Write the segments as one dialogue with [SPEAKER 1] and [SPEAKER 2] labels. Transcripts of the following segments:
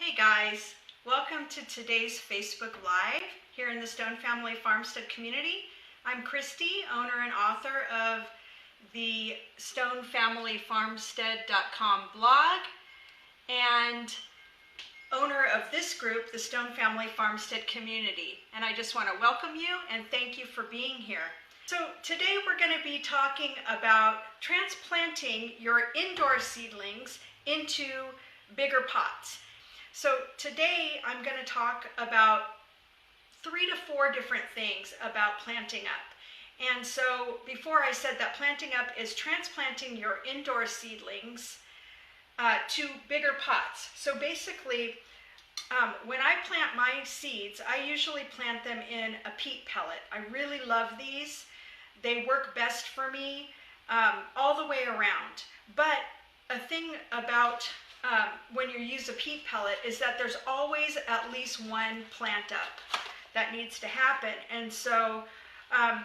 [SPEAKER 1] Hey guys, welcome to today's Facebook Live here in the Stone Family Farmstead community. I'm Christy, owner and author of the StoneFamilyFarmstead.com blog and owner of this group, the Stone Family Farmstead community. And I just want to welcome you and thank you for being here. So today we're going to be talking about transplanting your indoor seedlings into bigger pots. So today I'm going to talk about 3 to 4 different things about planting up. And so before I said that planting up is transplanting your indoor seedlings to bigger pots. So basically, when I plant my seeds, I usually plant them in a peat pellet. I really love these. They work best for me all the way around. But a thing about when you use a peat pellet is that there's always at least one plant up that needs to happen. And so, I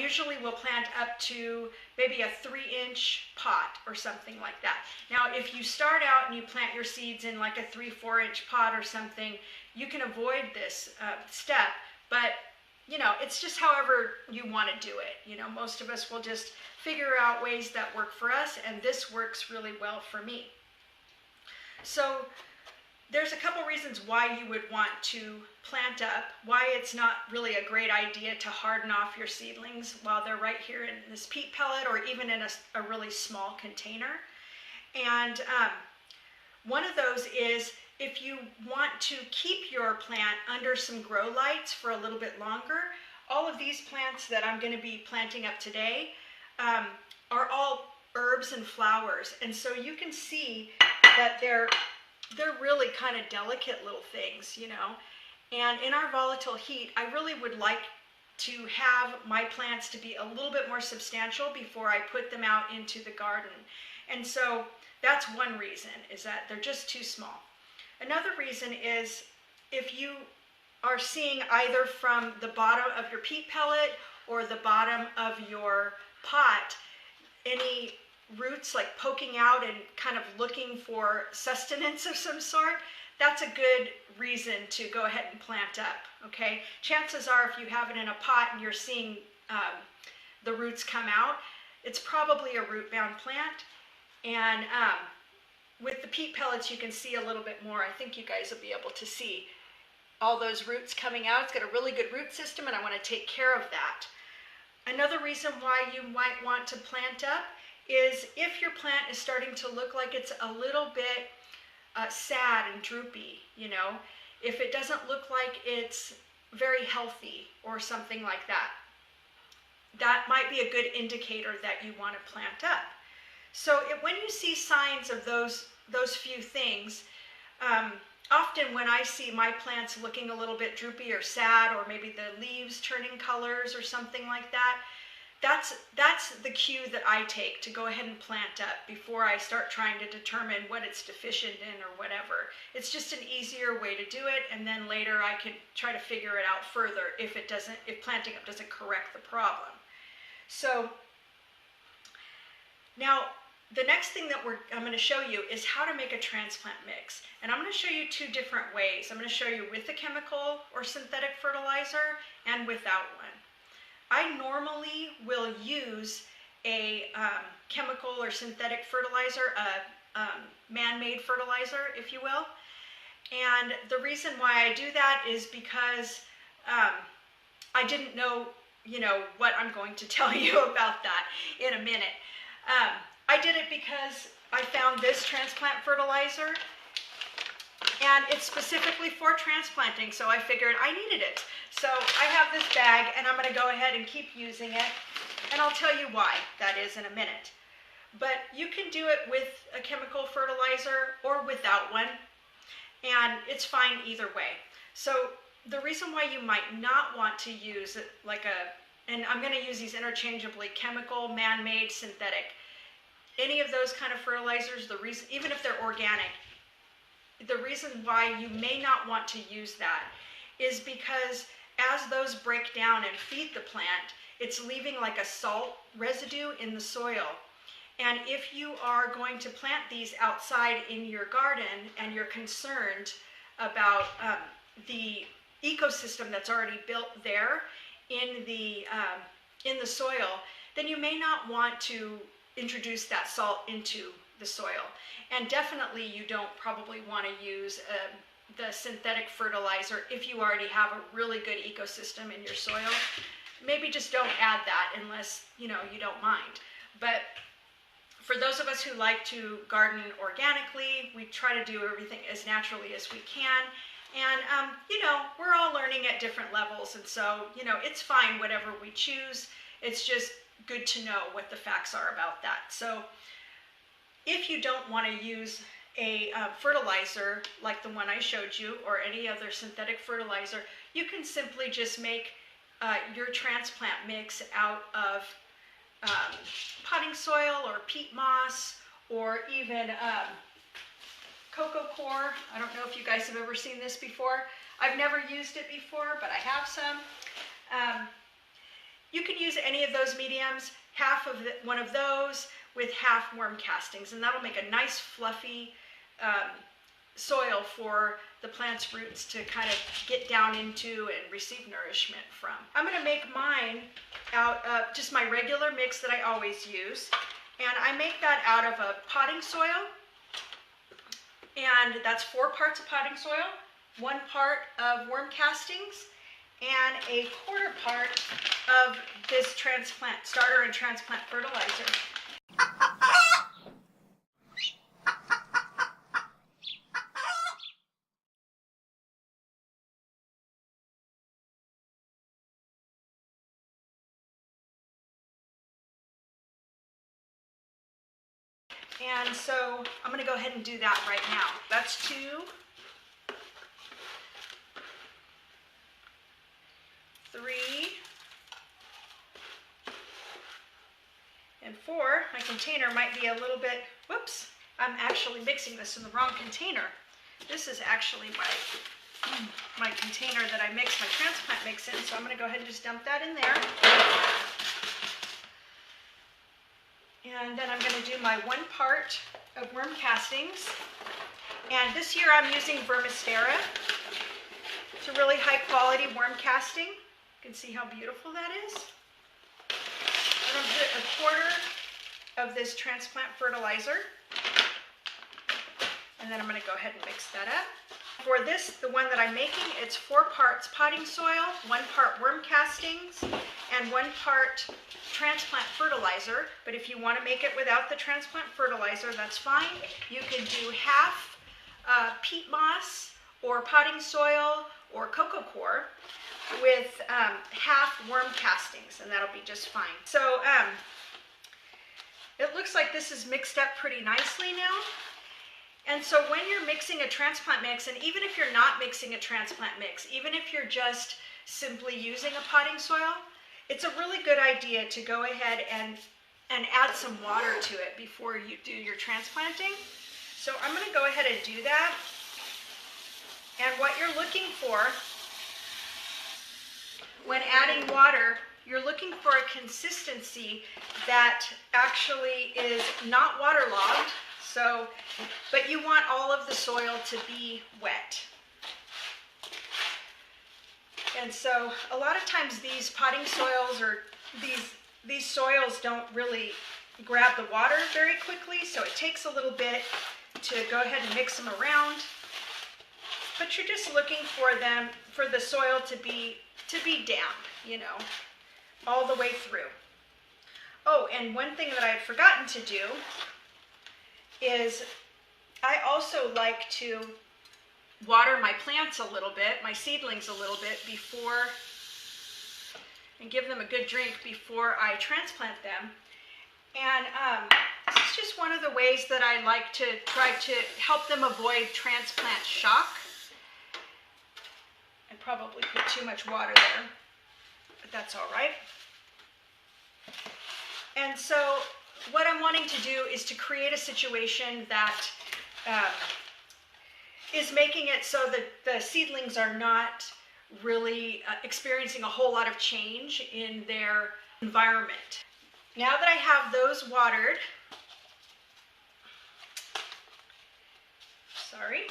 [SPEAKER 1] usually will plant up to maybe a 3-inch pot or something like that. Now, if you start out and you plant your seeds in like a 3-4-inch pot or something, you can avoid this step, but it's just however you want to do it. Most of us will just figure out ways that work for us, and this works really well for me. So there's a couple reasons why you would want to plant up, why it's not really a great idea to harden off your seedlings while they're right here in this peat pellet or even in a really small container. And one of those is if you want to keep your plant under some grow lights for a little bit longer. All of these plants that I'm going to be planting up today are all herbs and flowers, and so you can see that they're really kind of delicate little things, and in our volatile heat, I really would like to have my plants to be a little bit more substantial before I put them out into the garden. And so that's one reason, is that they're just too small. Another reason is if you are seeing either from the bottom of your peat pellet or the bottom of your pot any roots like poking out and kind of looking for sustenance of some sort, that's a good reason to go ahead and plant up, okay? Chances are if you have it in a pot and you're seeing the roots come out, it's probably a root-bound plant. And with the peat pellets, you can see a little bit more. I think you guys will be able to see all those roots coming out. It's got a really good root system, and I want to take care of that. Another reason why you might want to plant up is if your plant is starting to look like it's a little bit sad and droopy, if it doesn't look like it's very healthy or something like that, that might be a good indicator that you want to plant up. So when you see signs of those few things, often when I see my plants looking a little bit droopy or sad, or maybe the leaves turning colors or something like that, that's the cue that I take to go ahead and plant up before I start trying to determine what it's deficient in or whatever. It's just an easier way to do it, and then later I can try to figure it out further if planting up doesn't correct the problem. So now, the next thing that I'm going to show you is how to make a transplant mix. And I'm going to show you 2 different ways. I'm going to show you with a chemical or synthetic fertilizer and without one. I normally will use a chemical or synthetic fertilizer, a man-made fertilizer, if you will. And the reason why I do that is because I didn't know, what I'm going to tell you about that in a minute. I did it because I found this transplant fertilizer, and it's specifically for transplanting, so I figured I needed it. So I have this bag, and I'm going to go ahead and keep using it, and I'll tell you why that is in a minute. But you can do it with a chemical fertilizer or without one, and it's fine either way. So the reason why you might not want to use it and I'm going to use these interchangeably, chemical, man-made, synthetic. Any of those kind of fertilizers, even if they're organic, the reason why you may not want to use that is because as those break down and feed the plant, it's leaving like a salt residue in the soil. And if you are going to plant these outside in your garden and you're concerned about the ecosystem that's already built there in the soil, then you may not want to introduce that salt into the soil. And definitely you don't probably want to use the synthetic fertilizer if you already have a really good ecosystem in your soil. Maybe just don't add that unless you don't mind. But for those of us who like to garden organically, we try to do everything as naturally as we can. And, we're all learning at different levels. And so, it's fine whatever we choose. It's just good to know what the facts are about that. So if you don't want to use a fertilizer like the one I showed you or any other synthetic fertilizer, you can simply just make your transplant mix out of potting soil or peat moss or even cocoa coir. I don't know if you guys have ever seen this before. I've never used it before, but I have some. You can use any of those mediums, half of one of those with half worm castings, and that'll make a nice fluffy soil for the plant's roots to kind of get down into and receive nourishment from. I'm going to make mine out of just my regular mix that I always use, and I make that out of a potting soil, and that's 4 parts of potting soil, 1 part of worm castings, and a 1/4 part of this starter and transplant fertilizer. And so I'm going to go ahead and do that right now. That's 2, 3, and 4. My container might be a little bit, whoops, I'm actually mixing this in the wrong container. This is actually my container that I mix my transplant mix in, so I'm going to go ahead and just dump that in there. And then I'm going to do my 1 part of worm castings. And this year I'm using Vermistera. It's a really high quality worm casting. You can see how beautiful that is. I'm going to put 1/4 of this transplant fertilizer. And then I'm going to go ahead and mix that up. For this, the one that I'm making, it's 4 parts potting soil, 1 part worm castings, and 1 part transplant fertilizer. But if you want to make it without the transplant fertilizer, that's fine. You can do half peat moss or potting soil or cocoa coir with half worm castings, and that'll be just fine. So it looks like this is mixed up pretty nicely now. And so when you're mixing a transplant mix, and even if you're not mixing a transplant mix, even if you're just simply using a potting soil, it's a really good idea to go ahead and add some water to it before you do your transplanting. So I'm going to go ahead and do that. And what you're looking for when adding water, you're looking for a consistency that actually is not waterlogged. So, but you want all of the soil to be wet. And so a lot of times these potting soils or these soils don't really grab the water very quickly, so it takes a little bit to go ahead and mix them around. But you're just looking for the soil to be damp, all the way through. Oh, and one thing that I had forgotten to do is I also like to water my plants a little bit, my seedlings a little bit before, and give them a good drink before I transplant them. And this is just one of the ways that I like to try to help them avoid transplant shock. I probably put too much water there, but that's all right. And so what I'm wanting to do is to create a situation that is making it so that the seedlings are not really experiencing a whole lot of change in their environment. Now that I have those watered, sorry.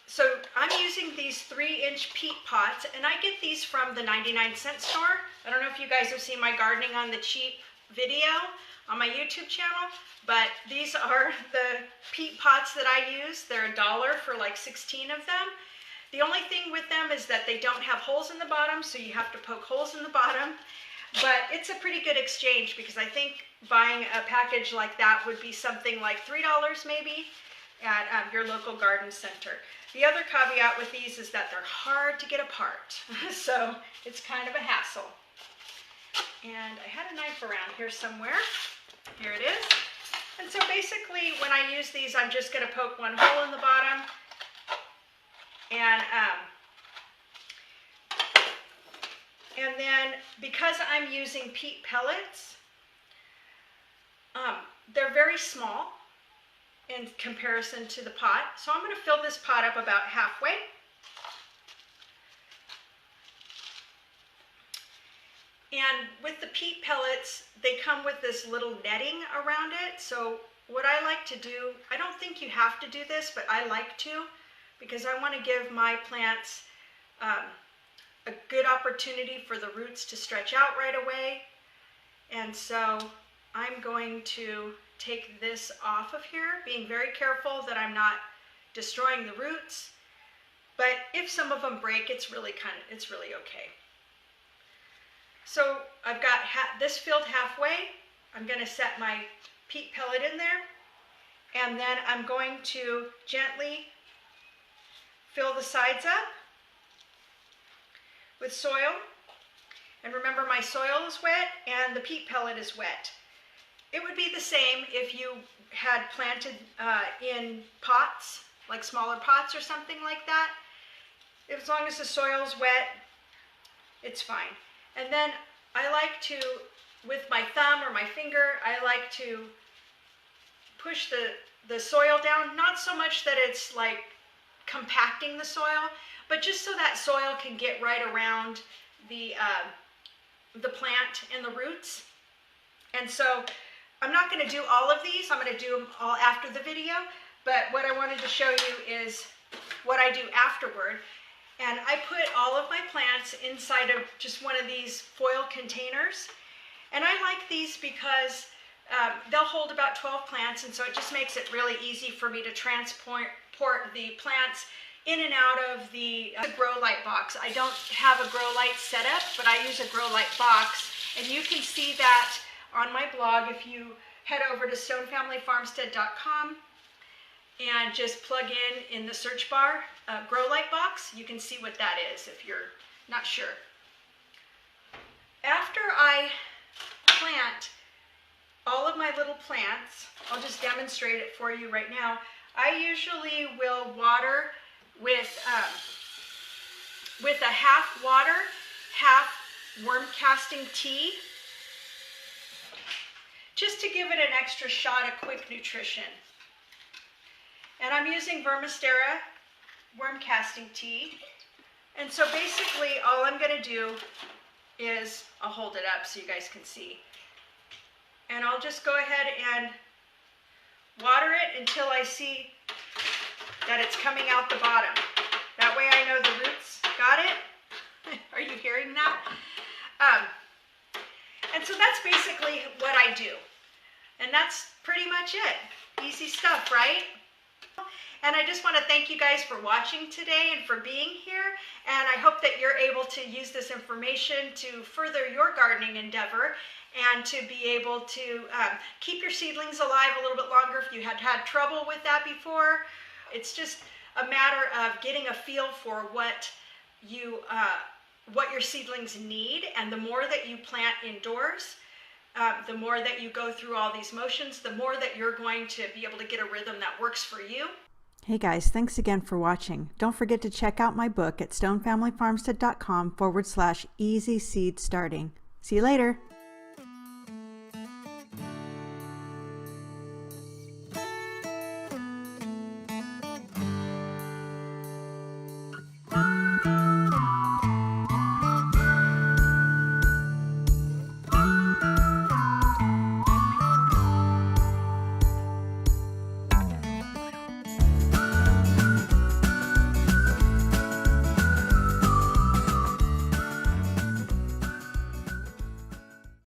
[SPEAKER 1] So I'm using these 3-inch peat pots, and I get these from the 99-cent store. I don't know if you guys have seen my gardening on the cheap video on my YouTube channel, but these are the peat pots that I use. They're $1 for like 16 of them. The only thing with them is that they don't have holes in the bottom, so you have to poke holes in the bottom. But it's a pretty good exchange, because I think buying a package like that would be something like $3 maybe at your local garden center. The other caveat with these is that they're hard to get apart, so it's kind of a hassle. And I had a knife around here somewhere. Here it is. And so basically when I use these, I'm just going to poke one hole in the bottom. And then because I'm using peat pellets, they're very small in comparison to the pot. So I'm going to fill this pot up about halfway. And with the peat pellets, they come with this little netting around it. So what I like to do, I don't think you have to do this, but I like to, because I want to give my plants a good opportunity for the roots to stretch out right away. And so I'm going to take this off of here, being very careful that I'm not destroying the roots. But if some of them break, it's really okay. So I've got this filled halfway. I'm going to set my peat pellet in there, and then I'm going to gently fill the sides up with soil. And remember, my soil is wet and the peat pellet is wet. It would be the same if you had planted in pots, like smaller pots or something like that. As long as the soil's wet, it's fine. And then I like to, with my thumb or my finger, I like to push the soil down, not so much that it's like compacting the soil, but just so that soil can get right around the plant and the roots. And so I'm not going to do all of these. I'm going to do them all after the video. But what I wanted to show you is what I do afterward. And I put all of my plants inside of just one of these foil containers. And I like these because they'll hold about 12 plants, and so it just makes it really easy for me to transport the plants in and out of the grow light box. I don't have a grow light setup, but I use a grow light box, and you can see that on my blog if you head over to stonefamilyfarmstead.com and just plug in the search bar grow light box. You can see what that is if you're not sure. After I plant all of my little plants, I'll just demonstrate it for you right now. I usually will water with a half water, half worm casting tea, just to give it an extra shot of quick nutrition. And I'm using Vermistera worm casting tea. And so basically all I'm going to do is, I'll hold it up so you guys can see. And I'll just go ahead and water it until I see that it's coming out the bottom. That way I know the roots got it. Are you hearing that? And so that's basically what I do. And that's pretty much it. Easy stuff, right? And I just want to thank you guys for watching today and for being here. And I hope that you're able to use this information to further your gardening endeavor and to be able to keep your seedlings alive a little bit longer if you had trouble with that before. It's just a matter of getting a feel for what your seedlings need, and the more that you plant indoors, the more that you go through all these motions, the more that you're going to be able to get a rhythm that works for you.
[SPEAKER 2] Hey guys, thanks again for watching. Don't forget to check out my book at stonefamilyfarmstead.com/easy seed starting. See you later.